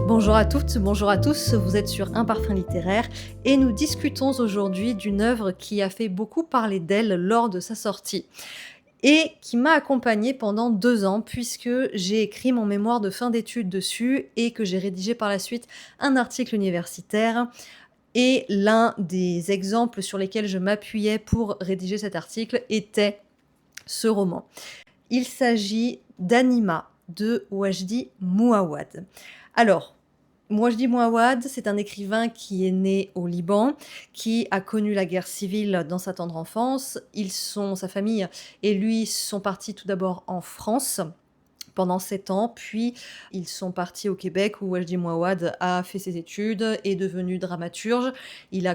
Bonjour à toutes, bonjour à tous, vous êtes sur Un Parfum Littéraire et nous discutons aujourd'hui d'une œuvre qui a fait beaucoup parler d'elle lors de sa sortie et qui m'a accompagnée pendant 2 ans puisque j'ai écrit mon mémoire de fin d'études dessus et que j'ai rédigé par la suite un article universitaire et l'un des exemples sur lesquels je m'appuyais pour rédiger cet article était ce roman. Il s'agit d'Anima de Wajdi Mouawad. Alors, Wajdi Mouawad, c'est un écrivain qui est né au Liban, qui a connu la guerre civile dans sa tendre enfance. Sa famille et lui sont partis tout d'abord en France pendant 7 ans, puis ils sont partis au Québec où Wajdi Mouawad a fait ses études, est devenu dramaturge. Il a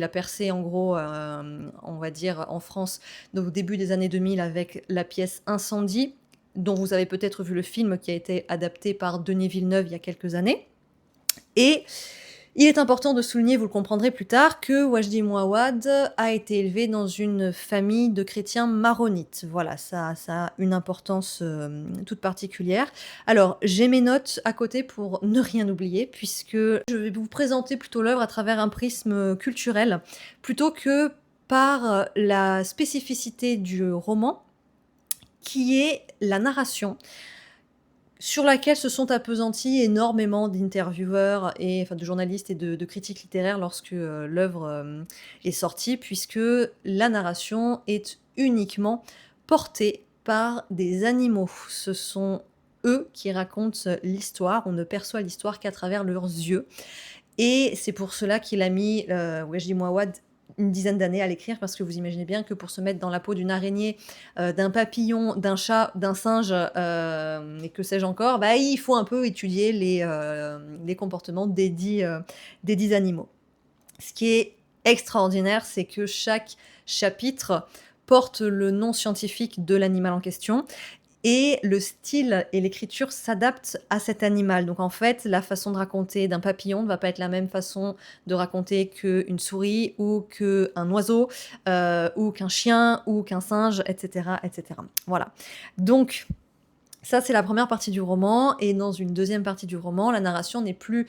percé en gros, on va dire en France au début des années 2000 avec la pièce Incendie, dont vous avez peut-être vu le film qui a été adapté par Denis Villeneuve il y a quelques années. Et il est important de souligner, vous le comprendrez plus tard, que Wajdi Mouawad a été élevé dans une famille de chrétiens maronites. Voilà, ça a une importance, toute particulière. Alors, j'ai mes notes à côté pour ne rien oublier, puisque je vais vous présenter plutôt l'œuvre à travers un prisme, culturel, plutôt que par, la spécificité du roman, qui est la narration sur laquelle se sont appesantis énormément d'intervieweurs et enfin de journalistes et de critiques littéraires lorsque, l'œuvre, est sortie puisque la narration est uniquement portée par des animaux. Ce sont eux qui racontent l'histoire, on ne perçoit l'histoire qu'à travers leurs yeux et c'est pour cela qu'il a mis, Wajdi Mouawad une dizaine d'années à l'écrire parce que vous imaginez bien que pour se mettre dans la peau d'une araignée, d'un papillon, d'un chat, d'un singe, et que sais-je encore, bah, il faut un peu étudier les comportements des dits animaux. Ce qui est extraordinaire, c'est que chaque chapitre porte le nom scientifique de l'animal en question et le style et l'écriture s'adaptent à cet animal. Donc en fait, la façon de raconter d'un papillon ne va pas être la même façon de raconter qu'une souris ou qu'un oiseau, ou qu'un chien ou qu'un singe et cetera et cetera. Voilà. Donc ça, c'est la première partie du roman et dans une deuxième partie du roman, la narration n'est plus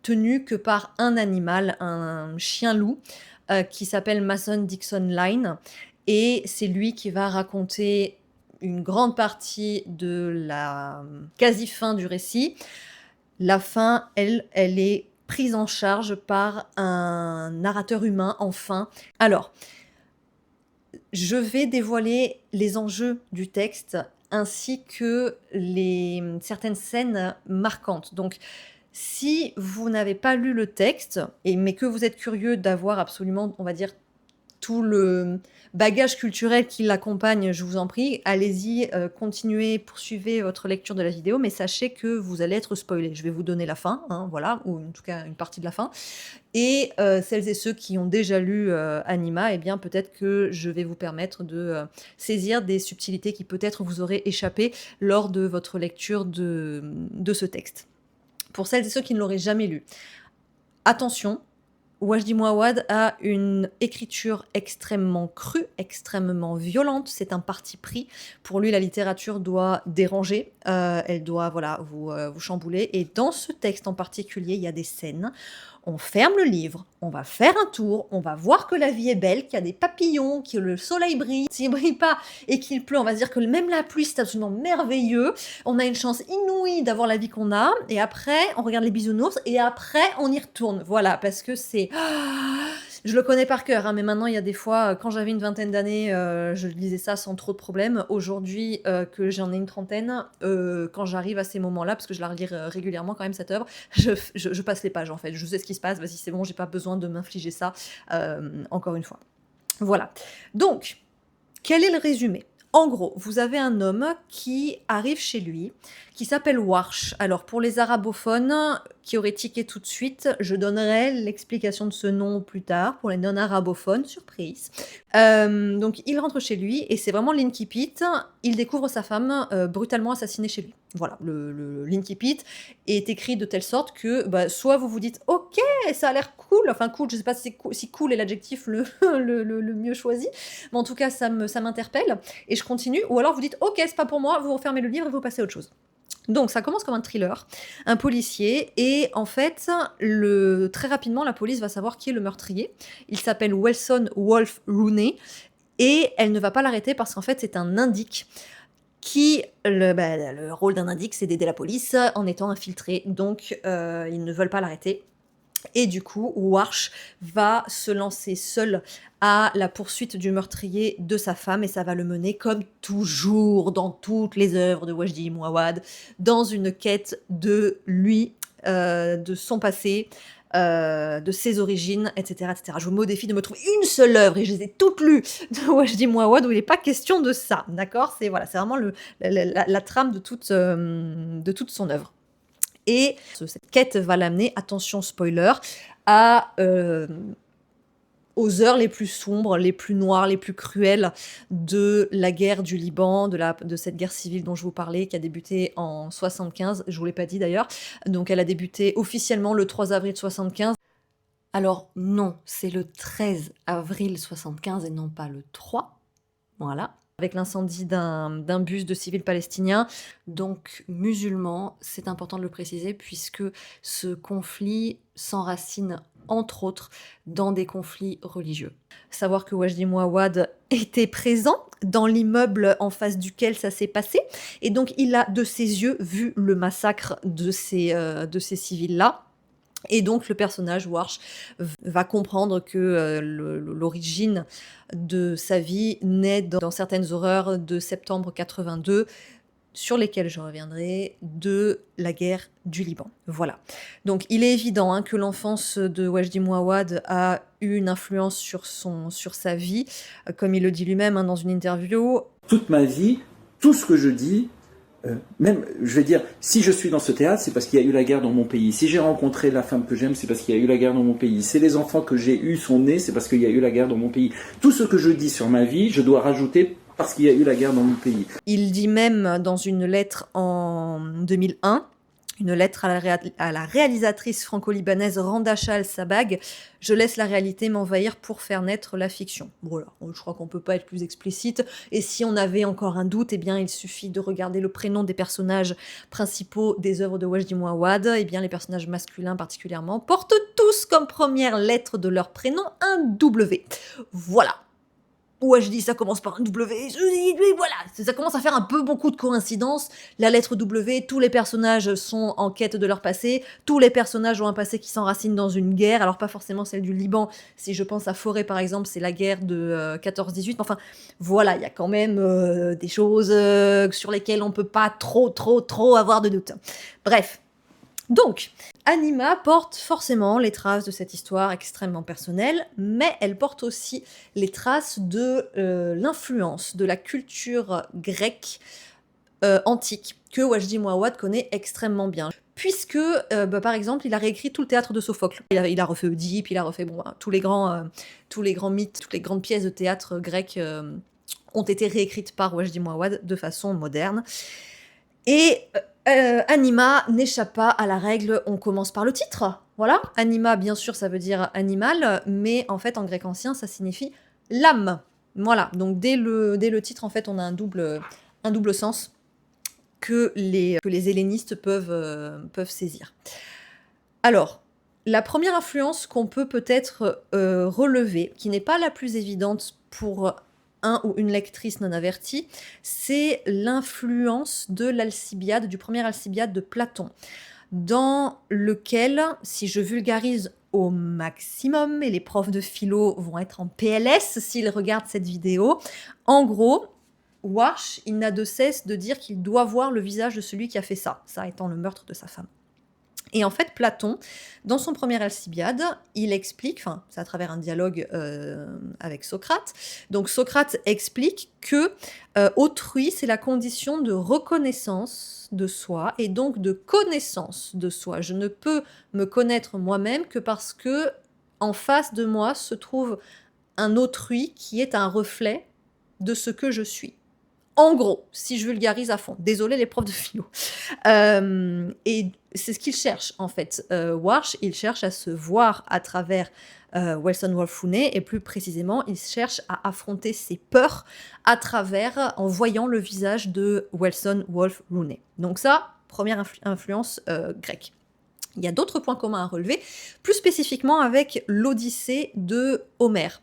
tenue que par un animal, un chien-loup, qui s'appelle Mason Dixon Line et c'est lui qui va raconter une grande partie de la quasi-fin du récit. La fin, elle est prise en charge par un narrateur humain, enfin. Alors, je vais dévoiler les enjeux du texte ainsi que certaines scènes marquantes. Donc, si vous n'avez pas lu le texte mais que vous êtes curieux d'avoir absolument, on va dire, tout le bagage culturel qui l'accompagne, je vous en prie, allez-y, continuez, poursuivez votre lecture de la vidéo, mais sachez que vous allez être spoilés. Je vais vous donner la fin, hein, voilà, ou en tout cas une partie de la fin et celles et ceux qui ont déjà lu, Anima, eh bien, peut-être que je vais vous permettre de, saisir des subtilités qui peut-être vous auraient échappé lors de votre lecture de ce texte. Pour celles et ceux qui ne l'auraient jamais lu, attention, Wajdi Mouawad a une écriture extrêmement crue, extrêmement violente, c'est un parti pris. Pour lui, la littérature doit déranger, elle doit, voilà, vous chambouler et dans ce texte en particulier, il y a des scènes, on ferme le livre, on va faire un tour, on va voir que la vie est belle, qu'il y a des papillons, que le soleil brille. S'il brille pas et qu'il pleut, on va se dire que même la pluie, c'est absolument merveilleux. On a une chance inouïe d'avoir la vie qu'on a et après, on regarde les bisounours et après, on y retourne. Voilà, parce que c'est je le connais par cœur, hein, mais maintenant il y a des fois, quand j'avais une vingtaine d'années, je lisais ça sans trop de problèmes. Aujourd'hui, que j'en ai une trentaine, quand j'arrive à ces moments-là, parce que je la relis régulièrement quand même cette œuvre, je passe les pages en fait. Je sais ce qui se passe, vas-y c'est bon, j'ai pas besoin de m'infliger ça, encore une fois. Voilà. Donc, quel est le résumé? En gros, vous avez un homme qui arrive chez lui, qui s'appelle Warsh. Alors pour les arabophones qui aurait tiqué tout de suite. Je donnerai l'explication de ce nom plus tard pour les non-arabophones, surprise. Donc il rentre chez lui et c'est vraiment l'incipit. Il découvre sa femme brutalement assassinée chez lui. Voilà, l'incipit est écrit de telle sorte que soit vous vous dites ok, ça a l'air cool, enfin cool, je sais pas si cool est l'adjectif le mieux choisi, mais en tout cas ça m'interpelle et je continue, ou alors vous dites ok, c'est pas pour moi, vous refermez le livre et vous passez à autre chose. Donc ça commence comme un thriller, un policier, et en fait, très rapidement, la police va savoir qui est le meurtrier. Il s'appelle Wilson Wolfe Rooney, et elle ne va pas l'arrêter parce qu'en fait, c'est un indique le rôle d'un indique, c'est d'aider la police en étant infiltré. Donc, ils ne veulent pas l'arrêter. Et du coup, Warsh va se lancer seul à la poursuite du meurtrier de sa femme, et ça va le mener, comme toujours dans toutes les œuvres de Wajdi Mouawad, dans une quête de lui, de son passé, de ses origines, etc., etc. Je vous mets au défi de me trouver une seule œuvre, et je les ai toutes lues, de Wajdi Mouawad, où il n'est pas question de ça, d'accord ? C'est vraiment la trame de toute son œuvre. Et cette quête va l'amener, attention spoiler, aux heures les plus sombres, les plus noires, les plus cruelles de la guerre du Liban, de cette guerre civile dont je vous parlais, qui a débuté en 75, je ne vous l'ai pas dit d'ailleurs. Donc elle a débuté officiellement le 3 avril 75. Alors non, c'est le 13 avril 75 et non pas le 3. Voilà. Avec l'incendie d'un bus de civils palestiniens, donc musulmans, c'est important de le préciser, puisque ce conflit s'enracine, entre autres, dans des conflits religieux. Savoir que Wajdi Mouawad était présent dans l'immeuble en face duquel ça s'est passé, et donc il a de ses yeux vu le massacre de ces civils-là. Et donc le personnage, Warsh, va comprendre que l'origine de sa vie naît dans certaines horreurs de septembre 82, sur lesquelles je reviendrai, de la guerre du Liban. Voilà. Donc il est évident que l'enfance de Wajdi Mouawad a eu une influence sur sa vie, comme il le dit lui-même dans une interview. Toute ma vie, tout ce que je dis, même, je vais dire, si je suis dans ce théâtre, c'est parce qu'il y a eu la guerre dans mon pays. Si j'ai rencontré la femme que j'aime, c'est parce qu'il y a eu la guerre dans mon pays. Si les enfants que j'ai eus sont nés, c'est parce qu'il y a eu la guerre dans mon pays. Tout ce que je dis sur ma vie, je dois rajouter parce qu'il y a eu la guerre dans mon pays. Il dit même dans une lettre en 2001, une lettre à la réalisatrice franco-libanaise Randa Shah-Sabag, « Je laisse la réalité m'envahir pour faire naître la fiction ». Voilà, je crois qu'on ne peut pas être plus explicite. Et si on avait encore un doute, eh bien, il suffit de regarder le prénom des personnages principaux des œuvres de Wajdi Mouawad. Eh bien, les personnages masculins particulièrement portent tous comme première lettre de leur prénom un W. Voilà. Ouais, je dis ça commence par un W, voilà, ça commence à faire un peu beaucoup de coïncidences. La lettre W, tous les personnages sont en quête de leur passé, tous les personnages ont un passé qui s'enracine dans une guerre, alors pas forcément celle du Liban, si je pense à Forêt par exemple, c'est la guerre de 14-18, enfin voilà, il y a quand même des choses sur lesquelles on peut pas trop avoir de doute. Bref. Donc, Anima porte forcément les traces de cette histoire extrêmement personnelle, mais elle porte aussi les traces de l'influence de la culture grecque antique que Wajdi Mouawad connaît extrêmement bien. Puisque, par exemple, il a réécrit tout le théâtre de Sophocle. Il a refait Oedipe, il a refait tous les grands mythes, toutes les grandes pièces de théâtre grec ont été réécrites par Wajdi Mouawad de façon moderne. Et Anima n'échappe pas à la règle, on commence par le titre. Voilà, Anima, bien sûr, ça veut dire animal, mais en fait, en grec ancien, ça signifie l'âme. Voilà, donc dès le titre, en fait, on a un double sens que les hellénistes peuvent saisir. Alors, la première influence qu'on peut peut-être relever, qui n'est pas la plus évidente pour un ou une lectrice non avertie, c'est l'influence de l'Alcibiade, du premier Alcibiade de Platon, dans lequel, si je vulgarise au maximum, et les profs de philo vont être en PLS s'ils regardent cette vidéo, en gros, Warsh, il n'a de cesse de dire qu'il doit voir le visage de celui qui a fait ça étant le meurtre de sa femme. Et en fait, Platon, dans son premier Alcibiade, il explique, enfin, c'est à travers un dialogue avec Socrate, donc Socrate explique que autrui, c'est la condition de reconnaissance de soi et donc de connaissance de soi. Je ne peux me connaître moi-même que parce que en face de moi se trouve un autrui qui est un reflet de ce que je suis. En gros, si je vulgarise à fond, désolé les profs de philo. Et c'est ce qu'il cherche en fait. Warsh, il cherche à se voir à travers Wilson Wolf Rooney et plus précisément, il cherche à affronter ses peurs à travers, en voyant le visage de Wilson Wolf Rooney. Donc ça, première influence grecque. Il y a d'autres points communs à relever, plus spécifiquement avec l'Odyssée de Homère.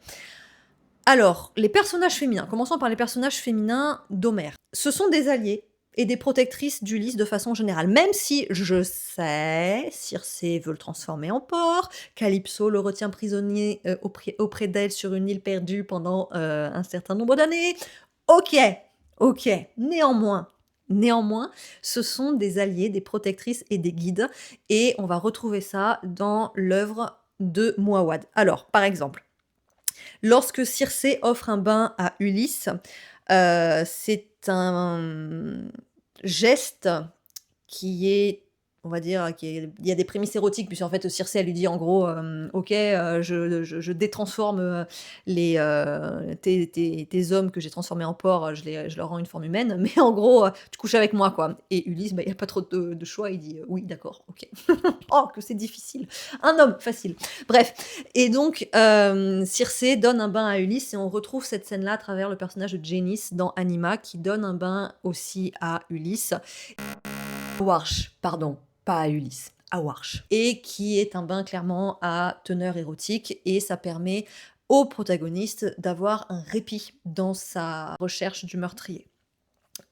Alors, les personnages féminins, commençons par les personnages féminins d'Homère. Ce sont des alliés et des protectrices d'Ulysse de façon générale, même si je sais, Circé veut le transformer en porc, Calypso le retient prisonnier auprès d'elle sur une île perdue pendant un certain nombre d'années. Ok, néanmoins, ce sont des alliés, des protectrices et des guides, et on va retrouver ça dans l'œuvre de Mouawad. Alors, par exemple, lorsque Circé offre un bain à Ulysse, c'est un geste qui est, on va dire, il y a des prémices érotiques, puisqu'en fait Circé, elle lui dit en gros, ok, je détransforme tes hommes que j'ai transformés en porcs, je leur rends une forme humaine, mais en gros, tu couches avec moi, quoi. Et Ulysse, il n'y a pas trop de choix, il dit oui, d'accord, ok. Oh, que c'est difficile. Un homme, facile. Bref. Et donc, Circé donne un bain à Ulysse, et on retrouve cette scène-là à travers le personnage de Génis dans Anima, qui donne un bain aussi à Ulysse. Warsh, pardon, pas à Ulysse, à Warsh. Et qui est un bain clairement à teneur érotique, et ça permet au protagoniste d'avoir un répit dans sa recherche du meurtrier.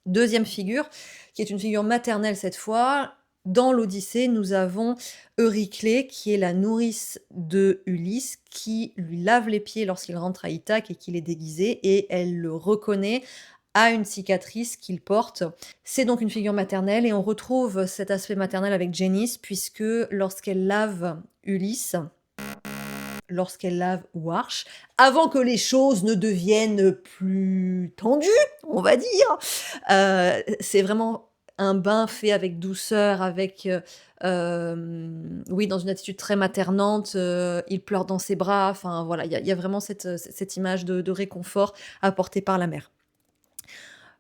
Deuxième figure, qui est une figure maternelle cette fois. Dans l'Odyssée, nous avons Euryclée, qui est la nourrice de Ulysse, qui lui lave les pieds lorsqu'il rentre à Ithaque et qu'il est déguisé, et elle le reconnaît à une cicatrice qu'il porte. C'est donc une figure maternelle, et on retrouve cet aspect maternel avec Génis, puisque lorsqu'elle lave Ulysse, lorsqu'elle lave Warsh, avant que les choses ne deviennent plus tendues, on va dire, c'est vraiment un bain fait avec douceur, avec, oui, dans une attitude très maternante, il pleure dans ses bras, enfin voilà, il y a vraiment cette image de réconfort apportée par la mère.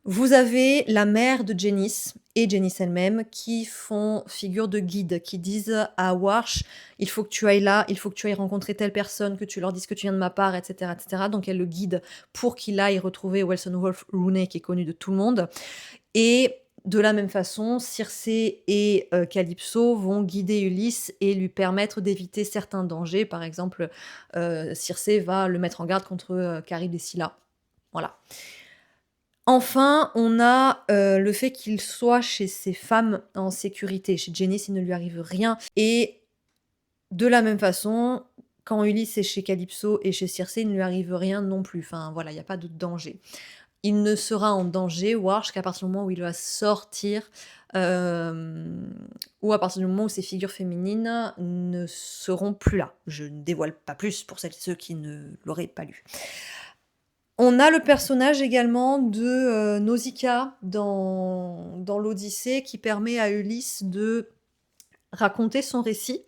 Vous avez la mère de Génis et Génis elle-même qui font figure de guide, qui disent à Warsh, il faut que tu ailles là, il faut que tu ailles rencontrer telle personne, que tu leur dises que tu viens de ma part, etc., etc. Donc elle le guide pour qu'il aille retrouver Wilson Wolf Rooney, qui est connu de tout le monde. Et de la même façon, Circé et Calypso vont guider Ulysse et lui permettre d'éviter certains dangers. Par exemple, Circé va le mettre en garde contre Charybde et Scylla. Voilà. Enfin, on a le fait qu'il soit chez ses femmes en sécurité. Chez Génis, il ne lui arrive rien. Et de la même façon, quand Ulysse est chez Calypso et chez Circé, il ne lui arrive rien non plus. Enfin, voilà, il n'y a pas de danger. Il ne sera en danger, Warsh, qu'à partir du moment où il va sortir, ou à partir du moment où ces figures féminines ne seront plus là. Je ne dévoile pas plus pour celles et ceux qui ne l'auraient pas lu. On a le personnage également de Nausicaa dans l'Odyssée, qui permet à Ulysse de raconter son récit.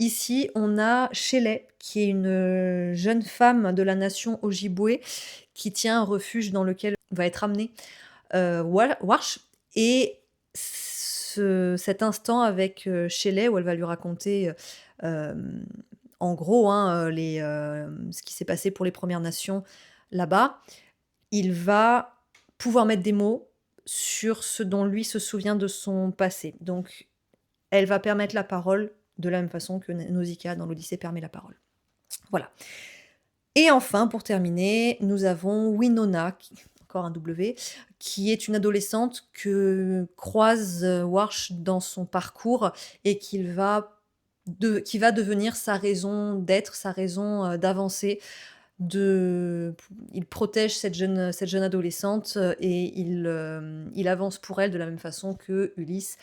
Ici, on a Shelley, qui est une jeune femme de la nation Ojibwe, qui tient un refuge dans lequel va être amené Warsh. Et cet instant avec Shelley, où elle va lui raconter en gros ce qui s'est passé pour les Premières Nations là-bas, il va pouvoir mettre des mots sur ce dont lui se souvient de son passé. Donc, elle va permettre la parole de la même façon que Nausicaa dans l'Odyssée permet la parole. Voilà. Et enfin, pour terminer, nous avons Winona, encore un W, qui est une adolescente que croise Warsh dans son parcours et qui va devenir sa raison d'être, sa raison d'avancer. Il protège cette jeune adolescente et il avance pour elle de la même façon que Ulysse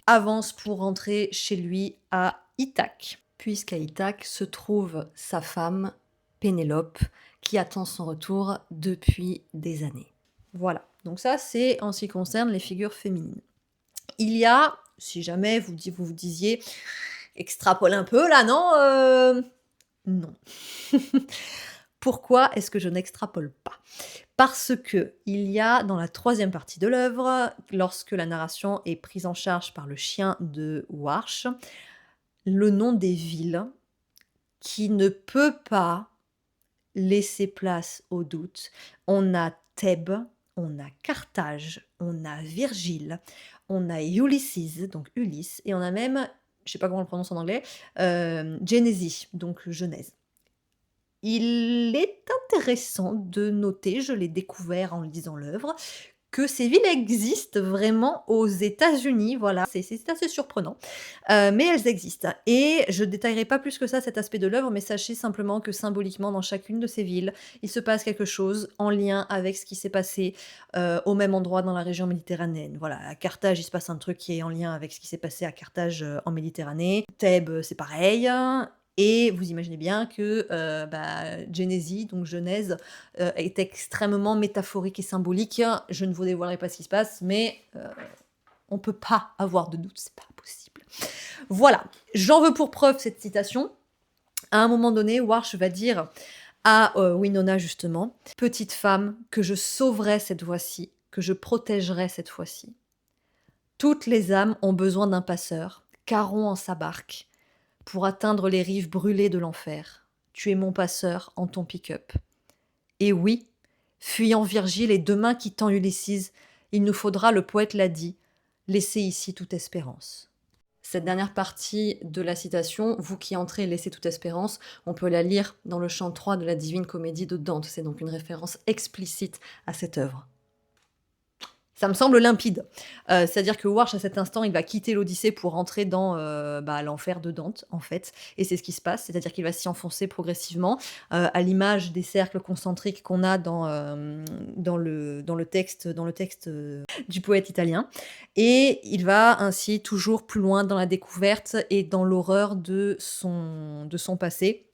avance pour rentrer chez lui à Ithaque, puisqu'à Ithaque se trouve sa femme, Pénélope, qui attend son retour depuis des années. Voilà, donc ça c'est en ce qui concerne les figures féminines. Il y a, si jamais vous disiez, extrapole un peu là, non? Non. Pourquoi est-ce que je n'extrapole pas? Parce que il y a dans la 3e partie de l'œuvre, lorsque la narration est prise en charge par le chien de Warsh, le nom des villes qui ne peut pas laisser place au doute. On a Thèbes, on a Carthage, on a Virgile, on a Ulysses, donc Ulysse, et on a même, je sais pas comment on le prononce en anglais, Genesis, donc Genèse. Il est intéressant de noter, je l'ai découvert en lisant l'œuvre, que ces villes existent vraiment aux États-Unis, voilà, c'est assez surprenant, mais elles existent et je détaillerai pas plus que ça cet aspect de l'œuvre, mais sachez simplement que symboliquement dans chacune de ces villes, il se passe quelque chose en lien avec ce qui s'est passé, au même endroit dans la région méditerranéenne. Voilà, à Carthage, il se passe un truc qui est en lien avec ce qui s'est passé à Carthage, en Méditerranée. Thèbes, c'est pareil, et vous imaginez bien que, Genesis, donc Genèse, est extrêmement métaphorique et symbolique. Je ne vous dévoilerai pas ce qui se passe, mais on peut pas avoir de doute, c'est pas possible. Voilà, j'en veux pour preuve cette citation. À un moment donné, Warsh va dire à Winona justement, « Petite femme, que je sauverai cette fois-ci, que je protégerai cette fois-ci. Toutes les âmes ont besoin d'un passeur, Charon en sa barque, pour atteindre les rives brûlées de l'enfer. Tu es mon passeur en ton pick-up. Et oui, fuyant Virgile et demain quittant Ulysses, il nous faudra, le poète l'a dit, laisser ici toute espérance. » Cette dernière partie de la citation, vous qui entrez laissez toute espérance, on peut la lire dans le chant 3 de la Divine Comédie de Dante. C'est donc une référence explicite à cette œuvre. Ça me semble limpide. C'est-à-dire que Warsh, à cet instant, il va quitter l'Odyssée pour rentrer dans l'enfer de Dante, en fait. Et c'est ce qui se passe, c'est-à-dire qu'il va s'y enfoncer progressivement, à l'image des cercles concentriques qu'on a dans le texte du poète italien. Et il va ainsi toujours plus loin dans la découverte et dans l'horreur de son passé,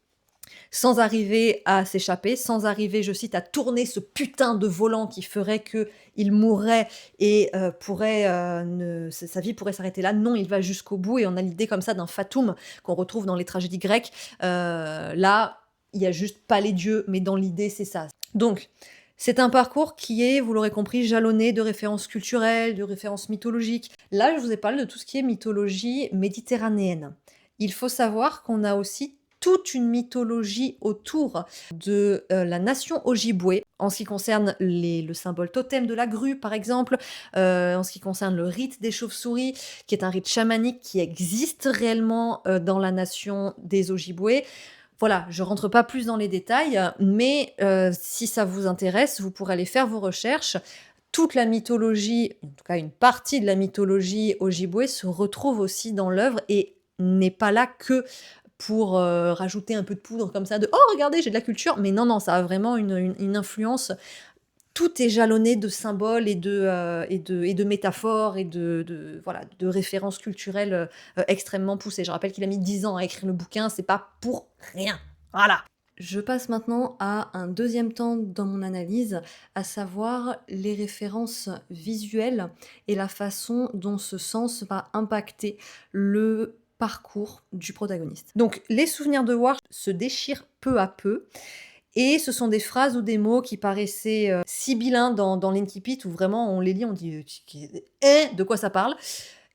sans arriver à s'échapper, sans arriver, je cite, à tourner ce putain de volant qui ferait qu'il mourrait et sa vie pourrait s'arrêter là. Non, il va jusqu'au bout et on a l'idée comme ça d'un fatum qu'on retrouve dans les tragédies grecques. Là, il n'y a juste pas les dieux, mais dans l'idée, c'est ça. Donc, c'est un parcours qui est, vous l'aurez compris, jalonné de références culturelles, de références mythologiques. Là, je vous ai parlé de tout ce qui est mythologie méditerranéenne. Il faut savoir qu'on a aussi toute une mythologie autour de la nation Ojibwe, en ce qui concerne le symbole totem de la grue, par exemple, en ce qui concerne le rite des chauves-souris, qui est un rite chamanique qui existe réellement dans la nation des Ojibwe. Voilà, je rentre pas plus dans les détails, mais si ça vous intéresse, vous pourrez aller faire vos recherches. Toute la mythologie, en tout cas une partie de la mythologie Ojibwe, se retrouve aussi dans l'œuvre et n'est pas là que pour rajouter un peu de poudre comme ça de « Oh, regardez, j'ai de la culture !» Mais non, ça a vraiment une influence. Tout est jalonné de symboles et de métaphores et de références culturelles extrêmement poussées. Je rappelle qu'il a mis 10 ans à écrire le bouquin, c'est pas pour rien. Voilà. Je passe maintenant à un deuxième temps dans mon analyse, à savoir les références visuelles et la façon dont ce sens va impacter le parcours du protagoniste. Donc, les souvenirs de Warsh se déchirent peu à peu, et ce sont des phrases ou des mots qui paraissaient sibyllins dans l'Incipit, où vraiment on les lit, on dit de quoi ça parle.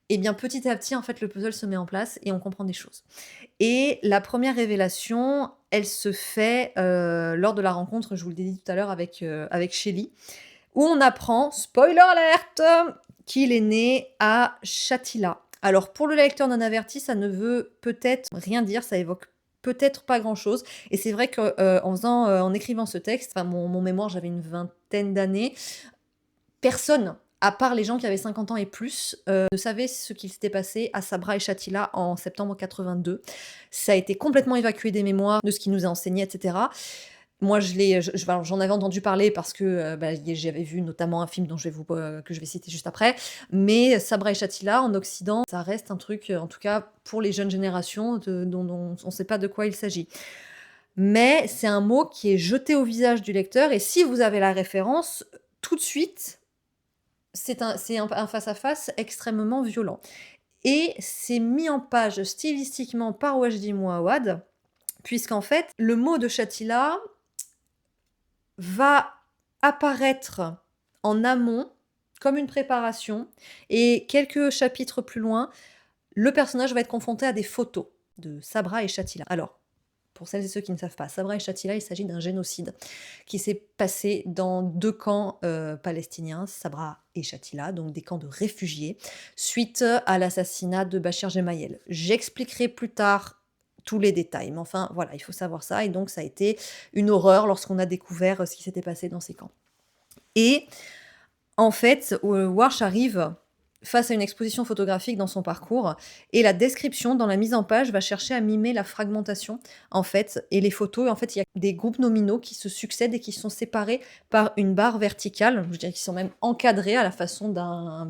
Et bien petit à petit, en fait, le puzzle se met en place et on comprend des choses. Et la première révélation, elle se fait lors de la rencontre, je vous l'ai dit tout à l'heure, avec Shelley, où on apprend, spoiler alert, qu'il est né à Shatila. Alors, pour le lecteur non averti, ça ne veut peut-être rien dire, ça évoque peut-être pas grand-chose. Et c'est vrai en écrivant ce texte, mon mémoire, j'avais une vingtaine d'années, personne, à part les gens qui avaient 50 ans et plus, ne savait ce qu'il s'était passé à Sabra et Shatila en septembre 82. Ça a été complètement évacué des mémoires, de ce qui nous a enseigné, etc. Moi, alors, j'en avais entendu parler parce que, j'avais vu notamment un film dont que je vais citer juste après. Mais Sabra et Shatila, en Occident, ça reste un truc, en tout cas pour les jeunes générations, dont on ne sait pas de quoi il s'agit. Mais c'est un mot qui est jeté au visage du lecteur et si vous avez la référence, tout de suite, c'est un face-à-face extrêmement violent. Et c'est mis en page stylistiquement par Wajdi Mouawad, puisqu'en fait, le mot de Shatila va apparaître en amont comme une préparation et quelques chapitres plus loin, le personnage va être confronté à des photos de Sabra et Shatila. Alors, pour celles et ceux qui ne savent pas, Sabra et Shatila, il s'agit d'un génocide qui s'est passé dans 2 camps, palestiniens, Sabra et Shatila, donc des camps de réfugiés, suite à l'assassinat de Bachir Gemayel. J'expliquerai plus tard tous les détails, mais enfin, voilà, il faut savoir ça et donc ça a été une horreur lorsqu'on a découvert, ce qui s'était passé dans ces camps. Et en fait, Warsh arrive face à une exposition photographique dans son parcours et la description dans la mise en page va chercher à mimer la fragmentation, en fait et les photos, en fait, il y a des groupes nominaux qui se succèdent et qui sont séparés par une barre verticale. Je dirais qu'ils sont même encadrés à la façon d'un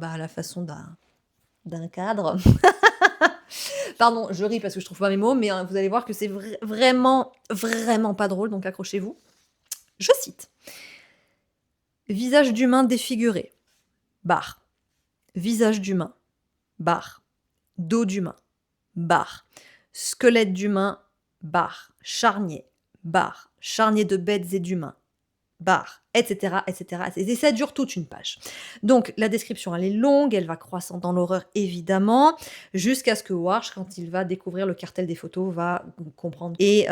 cadre. Pardon, je ris parce que je trouve pas mes mots, mais vous allez voir que c'est vraiment, vraiment pas drôle, donc accrochez-vous. Je cite: «Visage d'humain défiguré, barre. Visage d'humain, barre. Dos d'humain, barre. Squelette d'humain, barre. Charnier, barre. Charnier de bêtes et d'humains, barre, etc., etc. Et ça dure toute une page. Donc la description, elle est longue, elle va croissant dans l'horreur évidemment, jusqu'à ce que Warsh, quand il va découvrir le cartel des photos, va comprendre. Et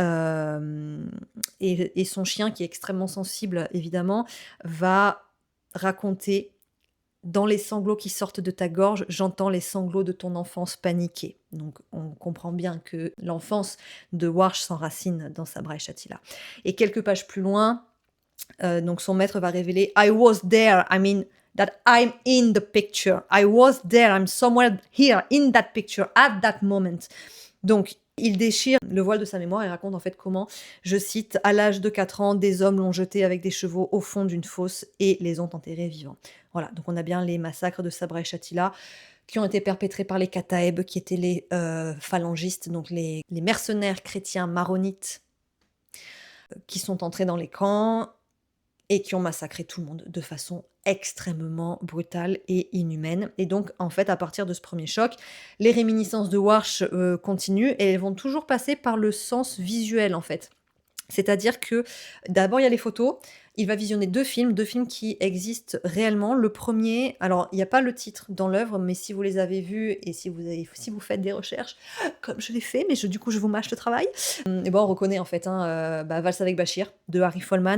son chien, qui est extrêmement sensible évidemment, va raconter: «Dans les sanglots qui sortent de ta gorge, j'entends les sanglots de ton enfance paniquée». Donc on comprend bien que l'enfance de Warsh s'enracine dans Sabra et Shatila. Et quelques pages plus loin, donc son maître va révéler: «I was there, I mean that I'm in the picture. I was there, I'm somewhere here in that picture at that moment». Donc il déchire le voile de sa mémoire et raconte en fait comment, je cite: «À l'âge de 4 ans, des hommes l'ont jeté avec des chevaux au fond d'une fosse et les ont enterrés vivants». Voilà, donc on a bien les massacres de Sabra et Shatila qui ont été perpétrés par les Kataeb, qui étaient les phalangistes, donc les mercenaires chrétiens maronites qui sont entrés dans les camps et qui ont massacré tout le monde de façon extrêmement brutale et inhumaine. Et donc, en fait, à partir de ce premier choc, les réminiscences de Warsh continuent et elles vont toujours passer par le sens visuel, en fait. C'est-à-dire que, d'abord, il y a les photos. Il va visionner 2 films qui existent réellement. Le premier, alors il n'y a pas le titre dans l'œuvre, mais si vous les avez vus et si vous faites des recherches, comme je l'ai fait, mais du coup je vous mâche le travail, et bon, on reconnaît en fait Valse avec Bachir de Harry Folman.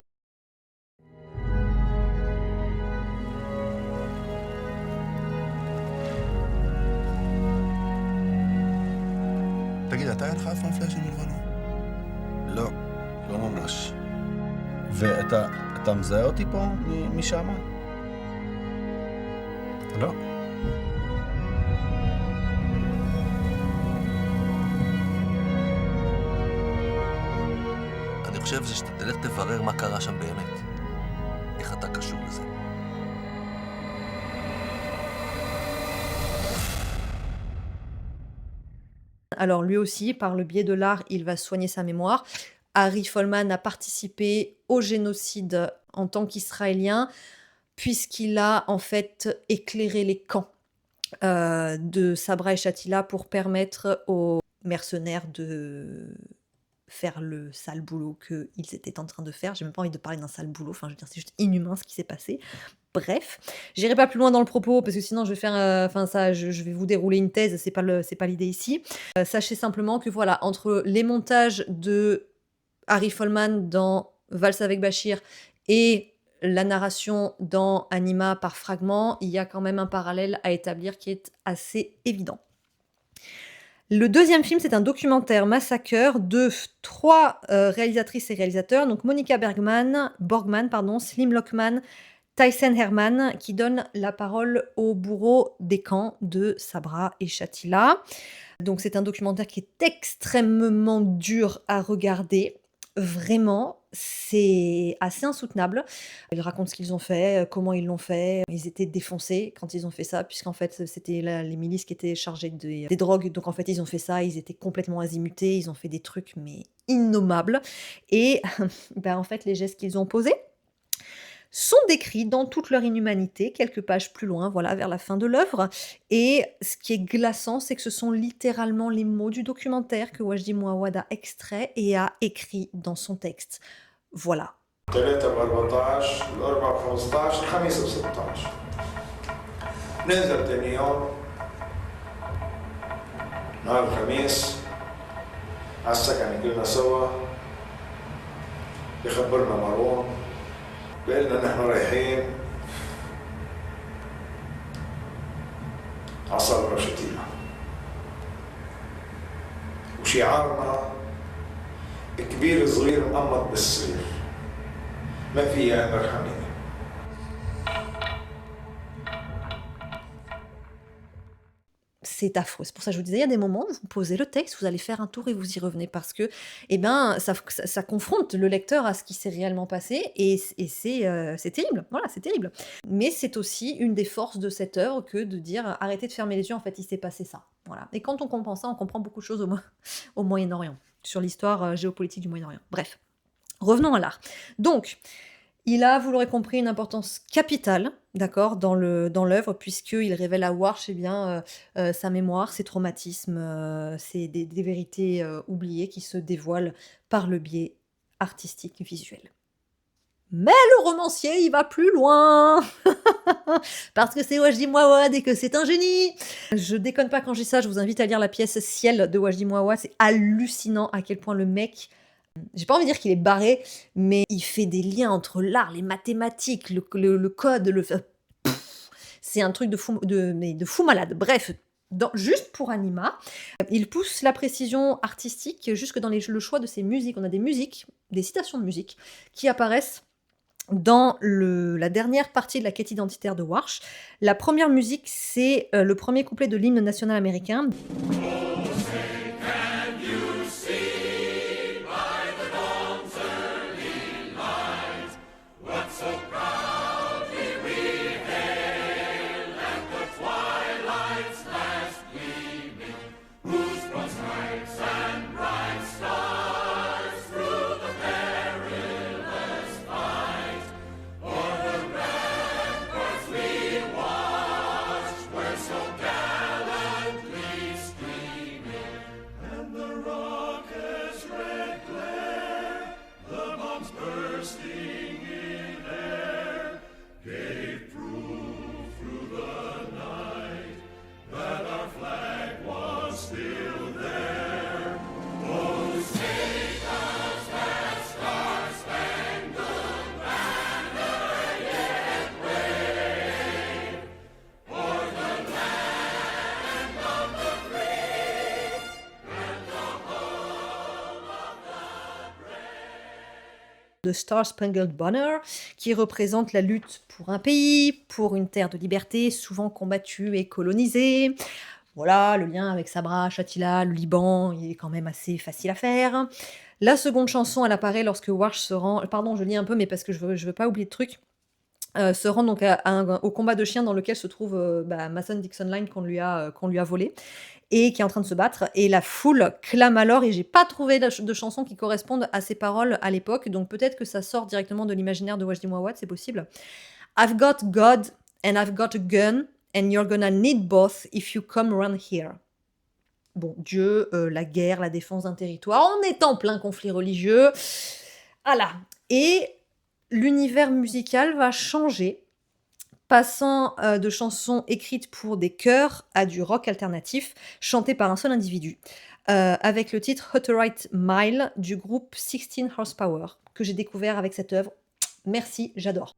תגיד, אתה היה לך אף פעם פלאשים מלבנון? לא, לא ממש. ואתה מזהה אותי פה משם? לא. אני חושב שאתה תלך תברר מה קרה שם באמת. איך אתה קשור לזה. Alors lui aussi, par le biais de l'art, il va soigner sa mémoire. Harry Folman a participé au génocide en tant qu'Israélien, puisqu'il a en fait éclairé les camps de Sabra et Shatila pour permettre aux mercenaires de faire le sale boulot qu'ils étaient en train de faire. J'ai même pas envie de parler d'un sale boulot, enfin je veux dire, c'est juste inhumain ce qui s'est passé. Bref, j'irai pas plus loin dans le propos parce que sinon je vais faire, je vais vous dérouler une thèse, c'est pas l'idée ici. Sachez simplement que voilà, entre les montages de Harry Folman dans Valse avec Bachir et la narration dans Anima par fragments, il y a quand même un parallèle à établir qui est assez évident. Le deuxième film, c'est un documentaire massacreur de 3 réalisatrices et réalisateurs, donc Monica Borgman, Slim Lockman, Tyson Herman, qui donne la parole aux bourreaux des camps de Sabra et Shatila. Donc c'est un documentaire qui est extrêmement dur à regarder. Vraiment, c'est assez insoutenable. Ils racontent ce qu'ils ont fait, comment ils l'ont fait. Ils étaient défoncés quand ils ont fait ça, puisqu'en fait, c'était les milices qui étaient chargées des drogues. Donc en fait, ils ont fait ça, ils étaient complètement azimutés, ils ont fait des trucs, mais innommables. Et bah, en fait, les gestes qu'ils ont posés sont décrits dans toute leur inhumanité, quelques pages plus loin, voilà, vers la fin de l'œuvre. Et ce qui est glaçant, c'est que ce sont littéralement les mots du documentaire que Wajdi Mouawad a extrait et a écrit dans son texte. Voilà. 3 ب14 الأربع ب15 الخميس ب16 ننزل تاني يوم نهار الخميس على السكن كلنا سوا يخبرنا مارون بقلنا نحن رايحين على صبرا شتيلة وشعارنا كبير صغير مقمط بالصغير ما في يا أمير حميد. C'est affreux. C'est pour ça que je vous disais, il y a des moments où vous posez le texte, vous allez faire un tour et vous y revenez parce que, eh ben, ça confronte le lecteur à ce qui s'est réellement passé et c'est terrible. Voilà, c'est terrible. Mais c'est aussi une des forces de cette œuvre que de dire arrêtez de fermer les yeux, en fait, il s'est passé ça. Voilà. Et quand on comprend ça, on comprend beaucoup de choses au Moyen-Orient, sur l'histoire géopolitique du Moyen-Orient. Bref, revenons à l'art. Donc, il a, vous l'aurez compris, une importance capitale, d'accord, dans l'œuvre, puisqu'il révèle à Warsh sa mémoire, ses traumatismes, c'est des vérités oubliées qui se dévoilent par le biais artistique visuel. Mais le romancier, il va plus loin parce que c'est Wajdi Mouawad et que c'est un génie. Je déconne pas quand je dis ça, je vous invite à lire la pièce Ciel de Wajdi Mouawad, c'est hallucinant à quel point le mec... J'ai pas envie de dire qu'il est barré, mais il fait des liens entre l'art, les mathématiques, le code, c'est un truc de fou malade. Bref, juste pour Anima, il pousse la précision artistique jusque dans le choix de ses musiques. On a des musiques, des citations de musique, qui apparaissent dans la dernière partie de la quête identitaire de Warsh. La première musique, c'est le premier couplet de l'hymne national américain. The Star Spangled Banner, qui représente la lutte pour un pays, pour une terre de liberté, souvent combattue et colonisée. Voilà, le lien avec Sabra, Shatila, le Liban, il est quand même assez facile à faire. La seconde chanson, elle apparaît lorsque Warsh se rend... Pardon, je lis un peu, mais parce que je veux pas oublier de truc. Se rend donc au combat de chiens dans lequel se trouve Mason Dixon Line qu'on lui a volé et qui est en train de se battre. Et la foule clame alors, et j'ai pas trouvé de chansons qui correspondent à ces paroles à l'époque, donc peut-être que ça sort directement de l'imaginaire de Wajdi Mouawad, c'est possible. I've got God and I've got a gun and you're gonna need both if you come around here. Bon, Dieu, la guerre, la défense d'un territoire, on est en plein conflit religieux. Voilà. Et l'univers musical va changer, passant de chansons écrites pour des chœurs à du rock alternatif, chanté par un seul individu, avec le titre Hutterite Mile du groupe 16 Horsepower, que j'ai découvert avec cette œuvre. Merci, j'adore.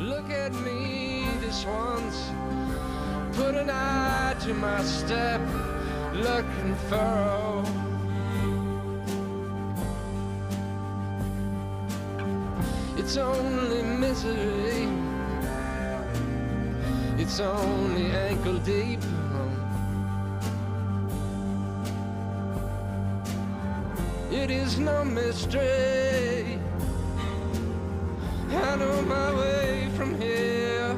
Look at me this once, put an eye to my step, look and furrow. It's only misery, it's only ankle deep. It is no mystery. I know my way from here.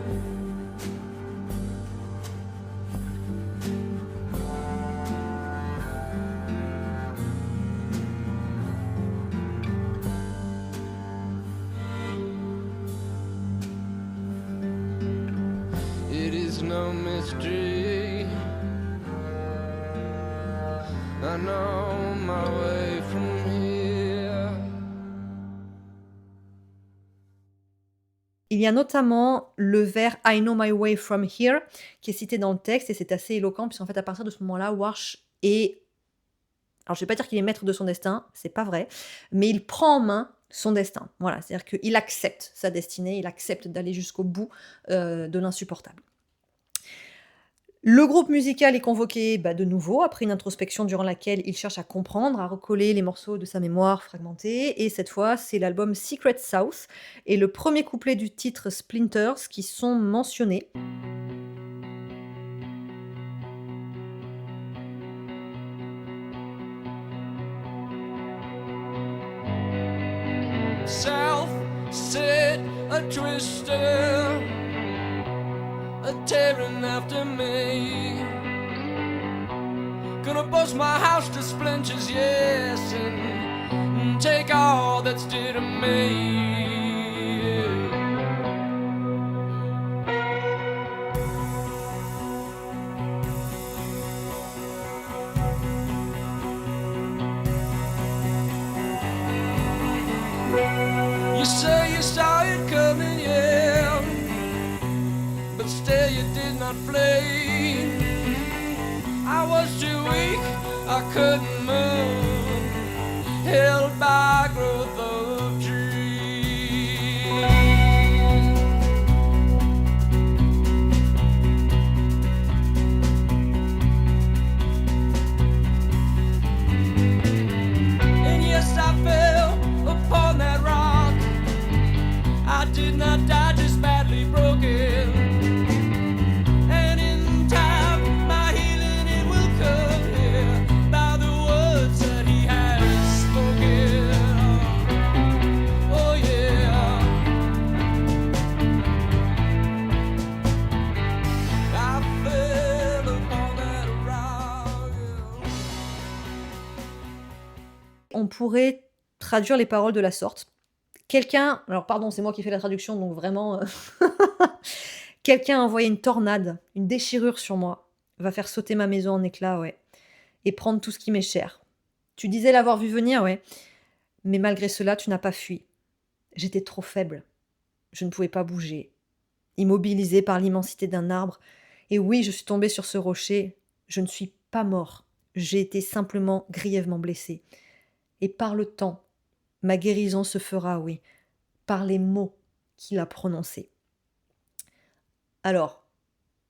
It is no mystery. I know my way from here. Il y a notamment le vers I know my way from here qui est cité dans le texte et c'est assez éloquent puisqu'en fait à partir de ce moment-là, Warsh est, alors je vais pas dire qu'il est maître de son destin, c'est pas vrai, mais il prend en main son destin. Voilà, c'est-à-dire qu'il accepte sa destinée, il accepte d'aller jusqu'au bout de l'insupportable. Le groupe musical est convoqué de nouveau après une introspection durant laquelle il cherche à comprendre, à recoller les morceaux de sa mémoire fragmentée. Et cette fois, c'est l'album Secret South et le premier couplet du titre Splinters qui sont mentionnés. South set a twister, a tearing after me. Gonna bust my house to splinters, yes, and take all that's dear to me. You say you saw it coming, yeah, but still you did not flee. I was too weak, I couldn't move, held by growth of trees. And yes, I fell upon that rock. I did not die, just badly broken. And in time, my healing it will come here by the words that He has spoken. Oh yeah, I fell upon that rock. On pourrait traduire les paroles de la sorte. Quelqu'un, alors pardon, c'est moi qui fais la traduction, donc vraiment, quelqu'un a envoyé une tornade, une déchirure sur moi, va faire sauter ma maison en éclats, ouais, et prendre tout ce qui m'est cher. Tu disais l'avoir vu venir, ouais, mais malgré cela, tu n'as pas fui. J'étais trop faible. Je ne pouvais pas bouger. Immobilisée par l'immensité d'un arbre. Et oui, je suis tombée sur ce rocher. Je ne suis pas mort. J'ai été simplement grièvement blessée. Et par le temps, ma guérison se fera, oui, par les mots qu'il a prononcés. Alors,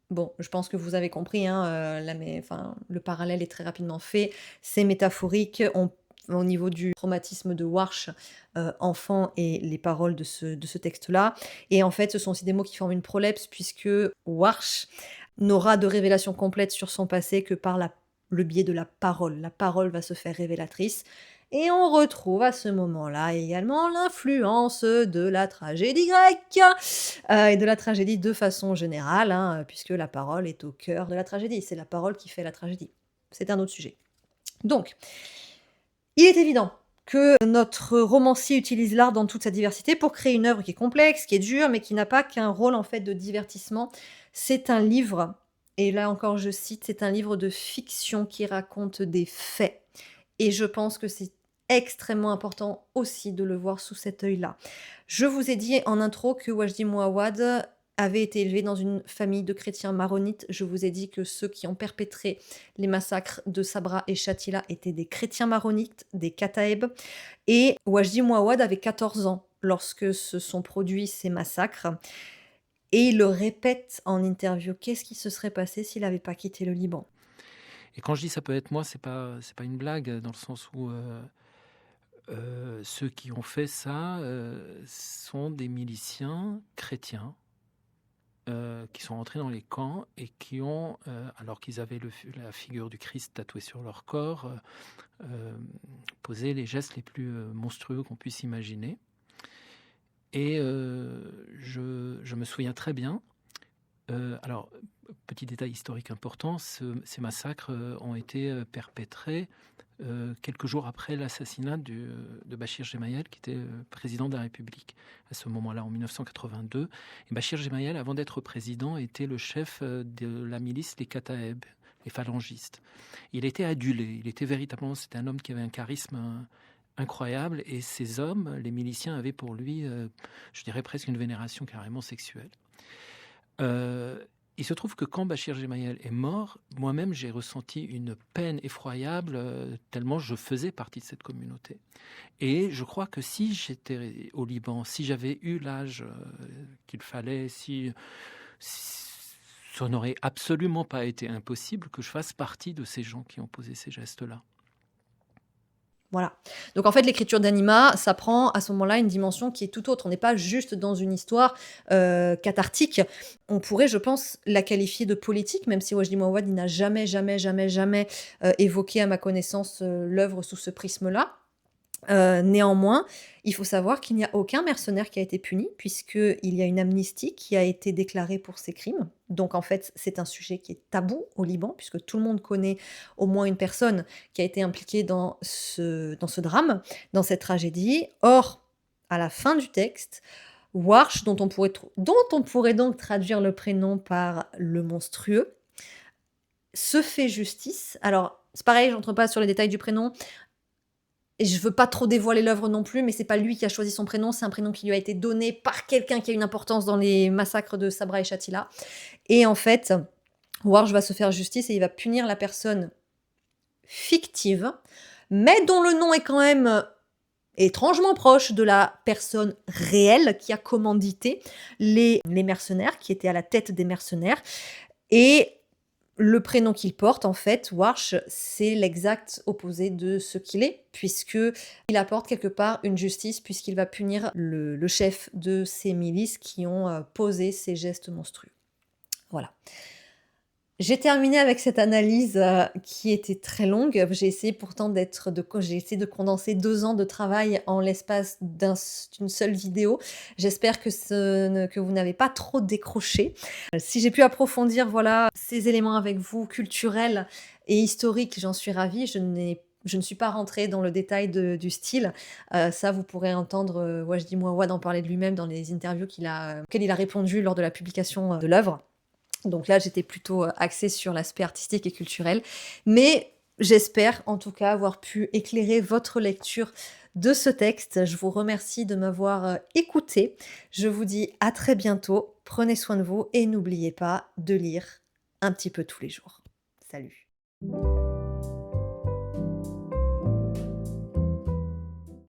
bon, je pense que vous avez compris, hein, le parallèle est très rapidement fait. C'est métaphorique. Au niveau du traumatisme de Warsh, enfant, et les paroles de ce texte-là. Et en fait, ce sont aussi des mots qui forment une prolepse, puisque Warsh n'aura de révélation complète sur son passé que par le biais de la parole. La parole va se faire révélatrice. Et on retrouve à ce moment-là également l'influence de la tragédie grecque et de la tragédie de façon générale, hein, puisque la parole est au cœur de la tragédie. C'est la parole qui fait la tragédie. C'est un autre sujet. Donc, il est évident que notre romancier utilise l'art dans toute sa diversité pour créer une œuvre qui est complexe, qui est dure, mais qui n'a pas qu'un rôle en fait de divertissement. C'est un livre, et là encore je cite, c'est un livre de fiction qui raconte des faits. Et je pense que c'est extrêmement important aussi de le voir sous cet œil-là. Je vous ai dit en intro que Wajdi Mouawad avait été élevé dans une famille de chrétiens maronites. Je vous ai dit que ceux qui ont perpétré les massacres de Sabra et Shatila étaient des chrétiens maronites, des Kataeb. Et Wajdi Mouawad avait 14 ans lorsque se sont produits ces massacres. Et il le répète en interview. Qu'est-ce qui se serait passé s'il n'avait pas quitté le Liban ? Et quand je dis ça peut être moi, c'est pas une blague, dans le sens où ceux qui ont fait ça sont des miliciens chrétiens qui sont rentrés dans les camps et qui ont, alors qu'ils avaient la figure du Christ tatouée sur leur corps, posé les gestes les plus monstrueux qu'on puisse imaginer. Et je me souviens très bien. Alors, petit détail historique important, ces massacres ont été perpétrés quelques jours après l'assassinat de Bachir Gemayel, qui était président de la République à ce moment-là, en 1982. Et Bachir Gemayel, avant d'être président, était le chef de la milice, les Kataeb, les phalangistes. Il était adulé, c'était un homme qui avait un charisme incroyable, et ces hommes, les miliciens, avaient pour lui, je dirais presque une vénération carrément sexuelle. Il se trouve que quand Bachir Gemayel est mort, moi-même j'ai ressenti une peine effroyable, tellement je faisais partie de cette communauté. Et je crois que si j'étais au Liban, si j'avais eu l'âge qu'il fallait, ça n'aurait absolument pas été impossible que je fasse partie de ces gens qui ont posé ces gestes-là. Voilà. Donc en fait, l'écriture d'Anima, ça prend à ce moment-là une dimension qui est tout autre. On n'est pas juste dans une histoire cathartique. On pourrait, je pense, la qualifier de politique, même si Wajdi Mouawad n'a jamais évoqué, à ma connaissance, l'œuvre sous ce prisme-là. Néanmoins, il faut savoir qu'il n'y a aucun mercenaire qui a été puni, puisqu'il y a une amnistie qui a été déclarée pour ces crimes. Donc en fait, c'est un sujet qui est tabou au Liban, puisque tout le monde connaît au moins une personne qui a été impliquée dans ce drame, dans cette tragédie. Or, à la fin du texte, Warsh, dont on pourrait donc traduire le prénom par le monstrueux, se fait justice. Alors, c'est pareil, j'entre pas sur les détails du prénom. Et je veux pas trop dévoiler l'œuvre non plus, mais c'est pas lui qui a choisi son prénom, c'est un prénom qui lui a été donné par quelqu'un qui a une importance dans les massacres de Sabra et Shatila. Et en fait, Warsh va se faire justice et il va punir la personne fictive, mais dont le nom est quand même étrangement proche de la personne réelle qui a commandité les mercenaires, qui étaient à la tête des mercenaires. Et le prénom qu'il porte, en fait, Warsh, c'est l'exact opposé de ce qu'il est, puisqu'il apporte quelque part une justice, puisqu'il va punir le chef de ces milices qui ont posé ces gestes monstrueux. Voilà. J'ai terminé avec cette analyse qui était très longue. J'ai essayé pourtant de condenser 2 ans de travail en l'espace d'une seule vidéo. J'espère que vous n'avez pas trop décroché. Si j'ai pu approfondir ces éléments avec vous, culturels et historiques, j'en suis ravie. Je ne suis pas rentrée dans le détail du style. Ça, vous pourrez entendre Wajdi Mouawad en parler de lui-même dans les interviews auxquelles il a répondu lors de la publication de l'œuvre. Donc là, j'étais plutôt axée sur l'aspect artistique et culturel. Mais j'espère en tout cas avoir pu éclairer votre lecture de ce texte. Je vous remercie de m'avoir écouté. Je vous dis à très bientôt. Prenez soin de vous et n'oubliez pas de lire un petit peu tous les jours. Salut!